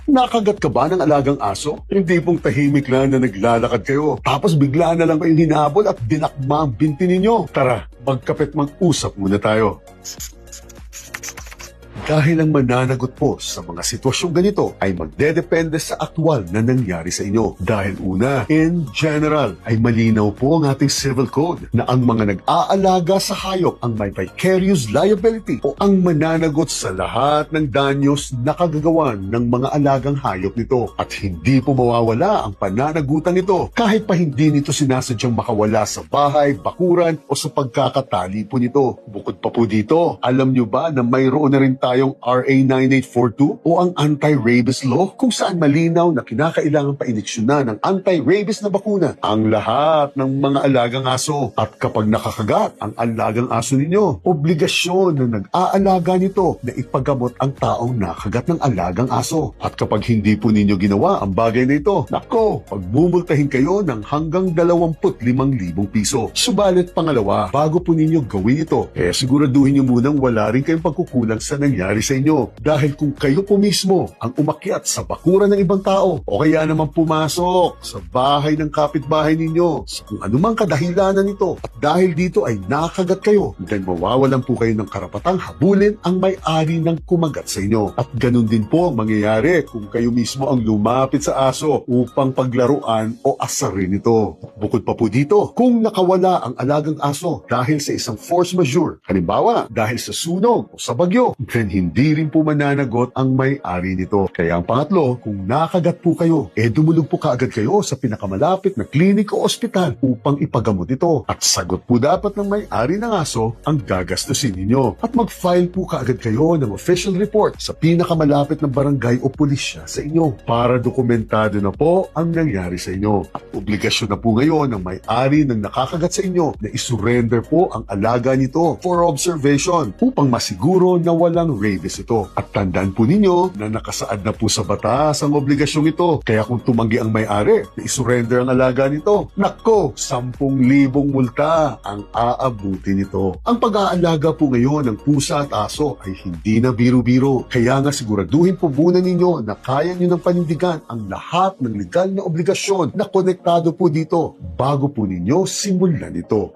Nakagat ka ba ng alagang aso? Hindi pong tahimik lang na naglalakad kayo. Tapos bigla na lang kayong hinabol at dinakma ang binti ninyo. Tara, magkapit mag-usap muna tayo. Dahil ang mananagot po sa mga sitwasyong ganito ay magdedepende sa aktwal na nangyari sa inyo. Dahil una, in general, ay malinaw po ang ating civil code na ang mga nag-aalaga sa hayop ang may vicarious liability o ang mananagot sa lahat ng danyos na kagagawan ng mga alagang hayop nito. At hindi po mawawala ang pananagutan nito kahit pa hindi nito sinasadyang makawala sa bahay, bakuran o sa pagkakatali po nito. Bukod pa po dito, alam nyo ba na mayroon na rin tayong RA 9842 o ang anti-rabies law kung saan malinaw na kinakailangan pa iniksyonan ng anti-rabies na bakuna ang lahat ng mga alagang aso. At kapag nakakagat ang alagang aso ninyo, obligasyon ng nag-aalaga nito na ipagamot ang taong nakagat ng alagang aso. At kapag hindi po ninyo ginawa ang bagay na ito, nako, pagbubultahin kayo ng hanggang 25,000 piso. Subalit pangalawa, bago po ninyo gawin ito, siguraduhin nyo munang wala rin kayong pagkukulang sa nangyari sa inyo. Dahil kung kayo po mismo ang umakyat sa bakuran ng ibang tao o kaya naman pumasok sa bahay ng kapitbahay ninyo sa kung anumang kadahilanan nito at dahil dito ay nakagat kayo, then mawawalan po kayo ng karapatang habulin ang may-ari ng kumagat sa inyo. At ganun din po ang mangyayari kung kayo mismo ang lumapit sa aso upang paglaruan o asarin ito. Bukod pa po dito, kung nakawala ang alagang aso dahil sa isang force majeure, halimbawa dahil sa sunog o sa bagyo, then hindi rin po mananagot ang may-ari nito. Kaya ang pangatlo, kung nakagat po kayo, dumulog po kaagad kayo sa pinakamalapit na klinik o ospital upang ipagamot ito. At sagot po dapat ng may-ari ng aso ang gagastusin ninyo. At mag-file po kaagad kayo ng official report sa pinakamalapit na barangay o pulisya sa inyo para dokumentado na po ang nangyari sa inyo. At obligasyon na po ngayon ng may-ari ng nakakagat sa inyo na isurrender po ang alaga nito for observation upang masiguro na walang rabies ito. At tandaan po ninyo na nakasaad na po sa batas ang obligasyong ito. Kaya kung tumanggi ang may-ari na isurrender ang alaga nito, nako, 10,000 multa ang aabuti nito. Ang pag-aalaga po ngayon ng pusa at aso ay hindi na biro-biro. Kaya nga siguraduhin po muna ninyo na kaya nyo ng panindigan ang lahat ng legal na obligasyon na konektado po dito bago po ninyo simulan ito.